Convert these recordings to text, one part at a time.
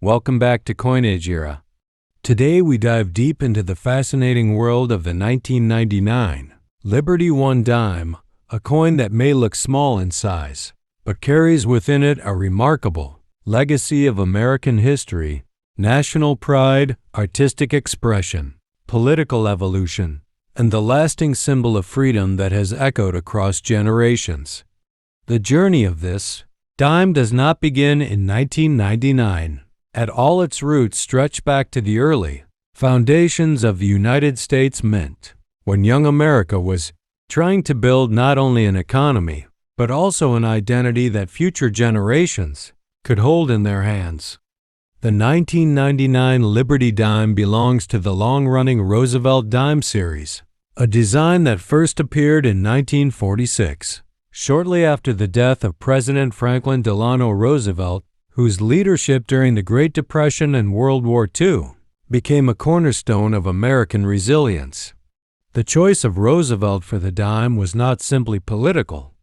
Welcome back to Coinage Era. Today we dive deep into the fascinating world of the 1999 Liberty One Dime, a coin that may look small in size, but carries within it a remarkable legacy of American history, national pride, artistic expression, political evolution, and the lasting symbol of freedom that has echoed across generations. The journey of this dime does not begin in 1999. At all, its roots stretch back to the early foundations of the United States Mint, when young America was trying to build not only an economy, but also an identity that future generations could hold in their hands. The 1999 Liberty Dime belongs to the long-running Roosevelt Dime series, a design that first appeared in 1946, shortly after the death of President Franklin Delano Roosevelt, whose leadership during the Great Depression and World War II became a cornerstone of American resilience. The choice of Roosevelt for the dime was not simply political.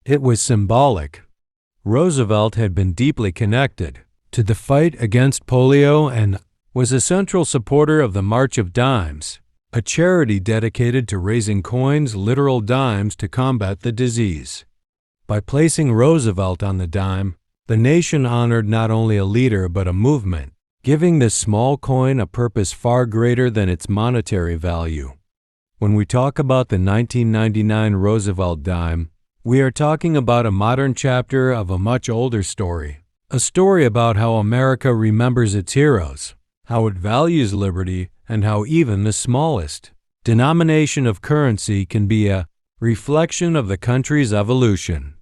It was symbolic. Roosevelt had been deeply connected to the fight against polio and was a central supporter of the March of Dimes, a charity dedicated to raising coins, literal dimes, to combat the disease. By placing Roosevelt on the dime, the nation honored not only a leader but a movement, giving this small coin a purpose far greater than its monetary value. When we talk about the 1999 Roosevelt dime, we are talking about a modern chapter of a much older story, a story about how America remembers its heroes, how it values liberty, and how even the smallest denomination of currency can be a reflection of the country's evolution.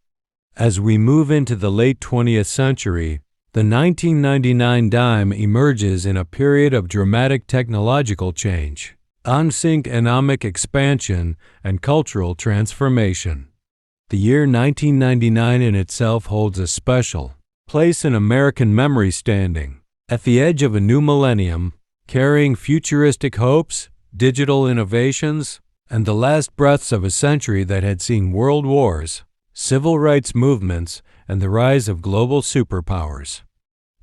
As we move into the late 20th century, the 1999 dime emerges in a period of dramatic technological change, unseen economic expansion, and cultural transformation. The year 1999 in itself holds a special place in American memory, standing at the edge of a new millennium, carrying futuristic hopes, digital innovations, and the last breaths of a century that had seen world wars, civil rights movements, and the rise of global superpowers.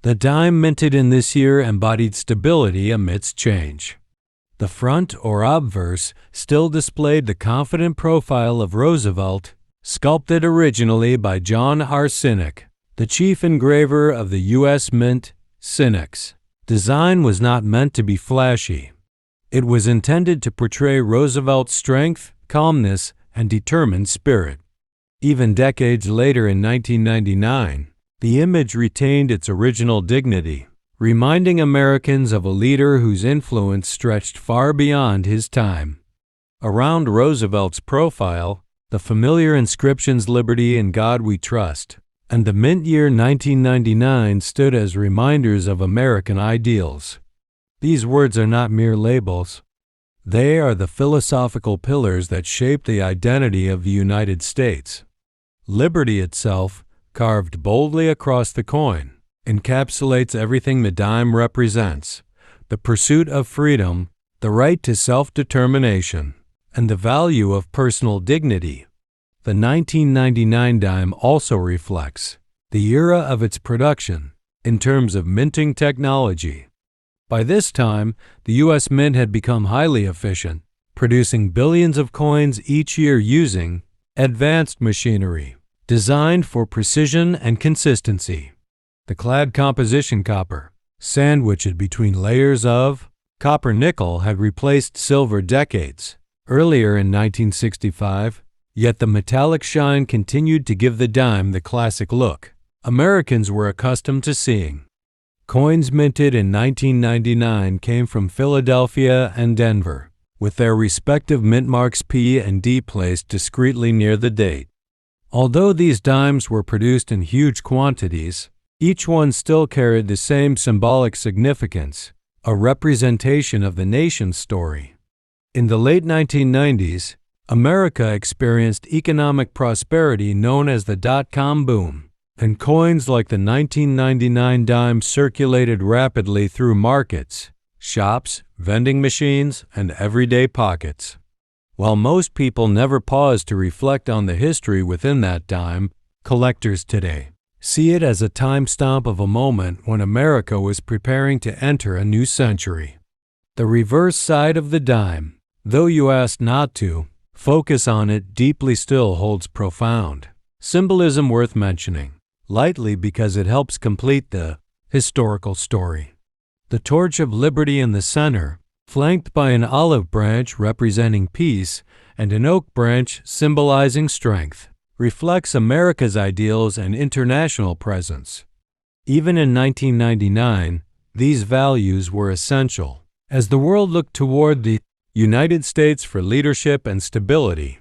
The dime minted in this year embodied stability amidst change. The front, or obverse, still displayed the confident profile of Roosevelt, sculpted originally by John R. Sinek, the chief engraver of the U.S. Mint. Sinek's design was not meant to be flashy. It was intended to portray Roosevelt's strength, calmness, and determined spirit. Even decades later in 1999, the image retained its original dignity, reminding Americans of a leader whose influence stretched far beyond his time. Around Roosevelt's profile, the familiar inscriptions "Liberty in God We Trust" and the Mint year 1999 stood as reminders of American ideals. These words are not mere labels. They are the philosophical pillars that shape the identity of the United States. Liberty itself, carved boldly across the coin, encapsulates everything the dime represents: the pursuit of freedom, the right to self-determination, and the value of personal dignity. The 1999 dime also reflects the era of its production in terms of minting technology. By this time, the U.S. Mint had become highly efficient, producing billions of coins each year using advanced machinery designed for precision and consistency. The clad composition copper, sandwiched between layers of copper nickel, had replaced silver decades earlier in 1965, yet the metallic shine continued to give the dime the classic look Americans were accustomed to seeing. Coins minted in 1999 came from Philadelphia and Denver, with their respective mint marks P and D placed discreetly near the date. Although these dimes were produced in huge quantities, each one still carried the same symbolic significance, a representation of the nation's story. In the late 1990s, America experienced economic prosperity known as the dot-com boom, and coins like the 1999 dime circulated rapidly through markets, shops, vending machines, and everyday pockets. While most people never pause to reflect on the history within that dime, collectors today See it as a timestamp of a moment when America was preparing to enter a new century. The reverse side of the dime, though you asked not to, focus on it deeply still holds profound symbolism worth mentioning, lightly because it helps complete the historical story. The torch of liberty in the center, flanked by an olive branch representing peace and an oak branch symbolizing strength, reflects America's ideals and international presence. Even in 1999, these values were essential, as the world looked toward the United States for leadership and stability.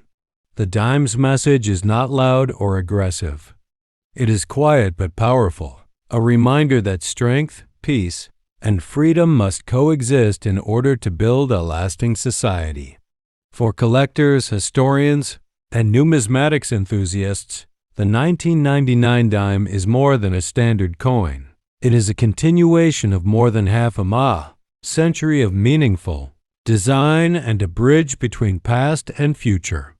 The dime's message is not loud or aggressive. It is quiet but powerful, a reminder that strength, peace, and freedom must coexist in order to build a lasting society. For collectors, historians, and numismatics enthusiasts, the 1999 dime is more than a standard coin. It is a continuation of more than half a century of meaningful design and a bridge between past and future.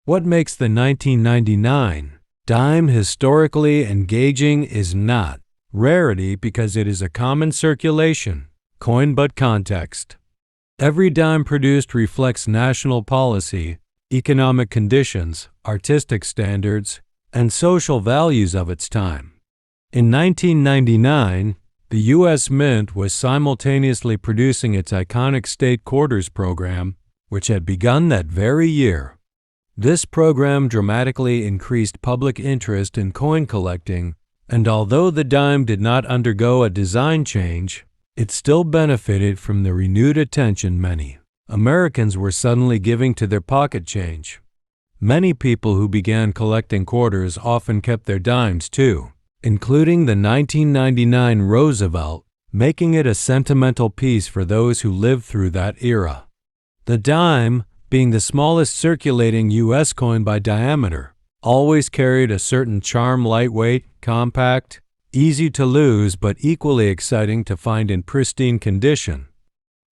What makes the 1999 dime historically engaging is not rarity because it is a common circulation coin but context. Every dime produced reflects national policy, economic conditions, artistic standards, and social values of its time. In 1999, the U.S. Mint was simultaneously producing its iconic state quarters program, which had begun that very year. This program dramatically increased public interest in coin collecting, and although the dime did not undergo a design change, it still benefited from the renewed attention many Americans were suddenly giving to their pocket change. Many people who began collecting quarters often kept their dimes too, including the 1999 Roosevelt, making it a sentimental piece for those who lived through that era. The dime, being the smallest circulating U.S. coin by diameter, always carried a certain charm: lightweight, compact, easy to lose but equally exciting to find in pristine condition.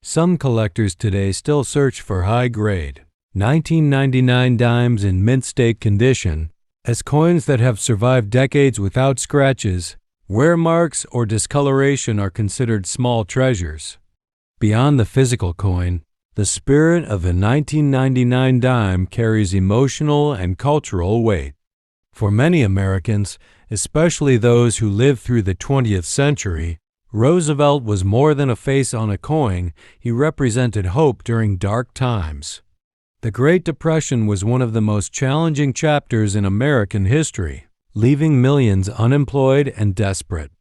Some collectors today still search for high-grade 1999 dimes in mint state condition, as coins that have survived decades without scratches, wear marks, or discoloration are considered small treasures. Beyond the physical coin, the spirit of the 1999 dime carries emotional and cultural weight. For many Americans, especially those who lived through the 20th century, Roosevelt was more than a face on a coin. He represented hope during dark times. The Great Depression was one of the most challenging chapters in American history, leaving millions unemployed and desperate.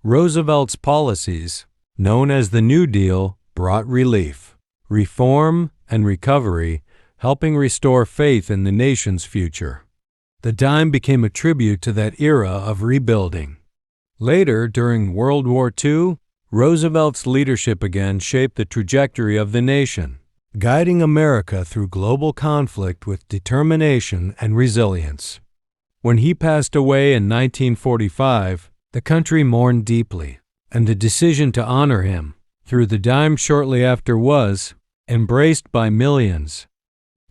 Roosevelt's policies, known as the New Deal, brought relief, reform, and recovery, helping restore faith in the nation's future. The dime became a tribute to that era of rebuilding. Later, during World War II, Roosevelt's leadership again shaped the trajectory of the nation, guiding America through global conflict with determination and resilience. When he passed away in 1945, the country mourned deeply, and the decision to honor him through the dime shortly after was embraced by millions.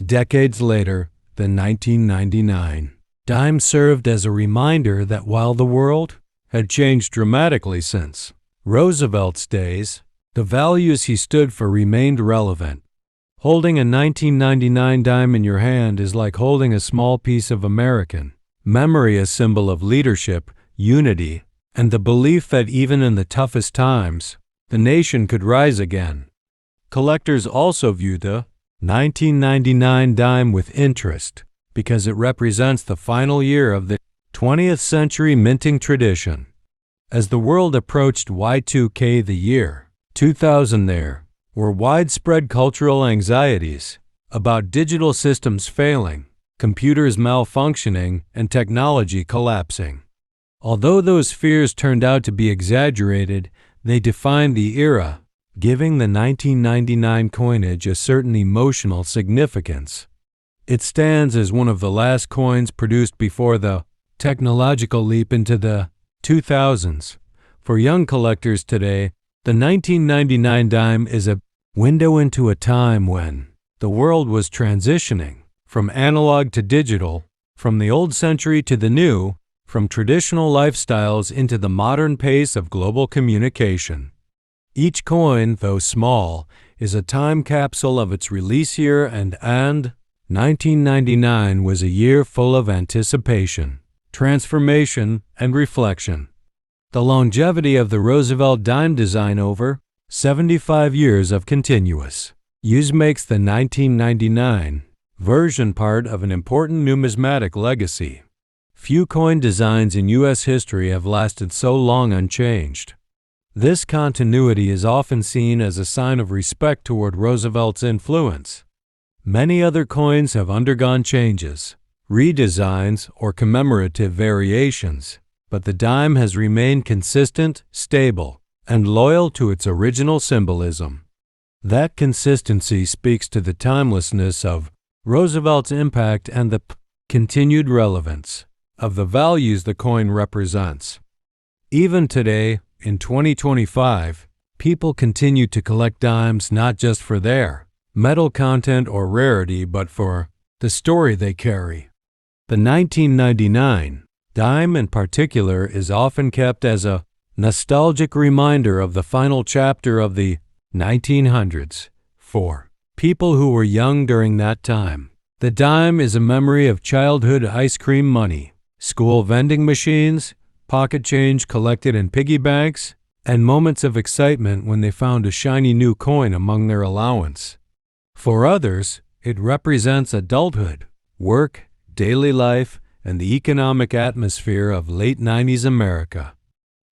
Decades later, the 1999 dime served as a reminder that while the world had changed dramatically since Roosevelt's days, the values he stood for remained relevant. Holding a 1999 dime in your hand is like holding a small piece of American memory, a symbol of leadership, unity, and the belief that even in the toughest times, the nation could rise again. Collectors also view the 1999 dime with interest because it represents the final year of the 20th century minting tradition. As the world approached Y2K, the year 2000, there were widespread cultural anxieties about digital systems failing, computers malfunctioning, and technology collapsing. Although those fears turned out to be exaggerated, they defined the era, giving the 1999 coinage a certain emotional significance. It stands as one of the last coins produced before the technological leap into the 2000s. For young collectors today, the 1999 dime is a window into a time when the world was transitioning from analog to digital, from the old century to the new, from traditional lifestyles into the modern pace of global communication. Each coin, though small, is a time capsule of its release year, and 1999 was a year full of anticipation, transformation, and reflection. The longevity of the Roosevelt Dime design, over 75 years of continuous use, makes the 1999 version part of an important numismatic legacy. Few coin designs in U.S. history have lasted so long unchanged. This continuity is often seen as a sign of respect toward Roosevelt's influence. Many other coins have undergone changes, redesigns, or commemorative variations, but the dime has remained consistent, stable, and loyal to its original symbolism. That consistency speaks to the timelessness of Roosevelt's impact and the continued relevance of the values the coin represents. Even today, in 2025, people continue to collect dimes not just for their metal content or rarity, but for the story they carry. The 1999 dime in particular is often kept as a nostalgic reminder of the final chapter of the 1900s. For people who were young during that time, the dime is a memory of childhood ice cream money, school vending machines, pocket change collected in piggy banks, and moments of excitement when they found a shiny new coin among their allowance. For others, it represents adulthood, work, daily life, and the economic atmosphere of late 90s America.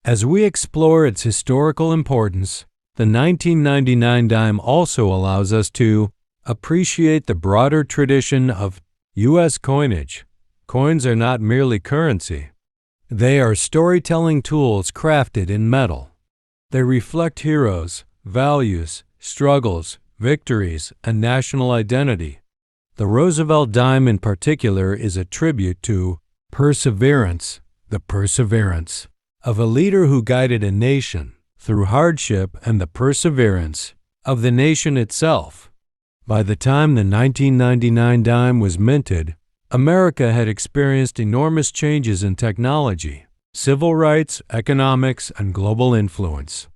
As we explore its historical importance, the 1999 dime also allows us to appreciate the broader tradition of U.S. coinage. Coins are not merely currency. They are storytelling tools crafted in metal. They reflect heroes, values, struggles, victories, and national identity. The Roosevelt dime in particular is a tribute to perseverance, the perseverance of a leader who guided a nation through hardship, and the perseverance of the nation itself. By the time the 1999 dime was minted, America had experienced enormous changes in technology, civil rights, economics, and global influence.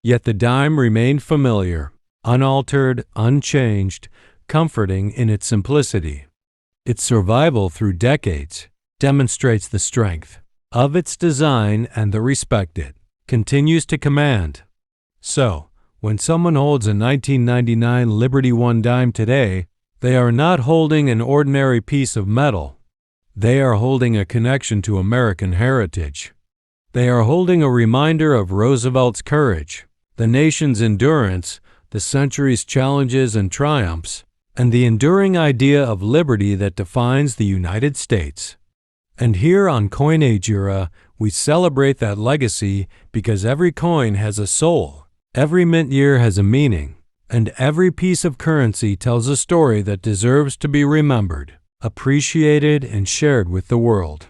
Yet the dime remained familiar, unaltered, unchanged, comforting in its simplicity. Its survival through decades demonstrates the strength of its design and the respect it continues to command. So, when someone holds a 1999 Liberty One dime today, they are not holding an ordinary piece of metal. They are holding a connection to American heritage. They are holding a reminder of Roosevelt's courage, the nation's endurance, the century's challenges and triumphs, and the enduring idea of liberty that defines the United States. And here on Coinage Era, we celebrate that legacy because every coin has a soul, every mint year has a meaning, and every piece of currency tells a story that deserves to be remembered, appreciated, and shared with the world.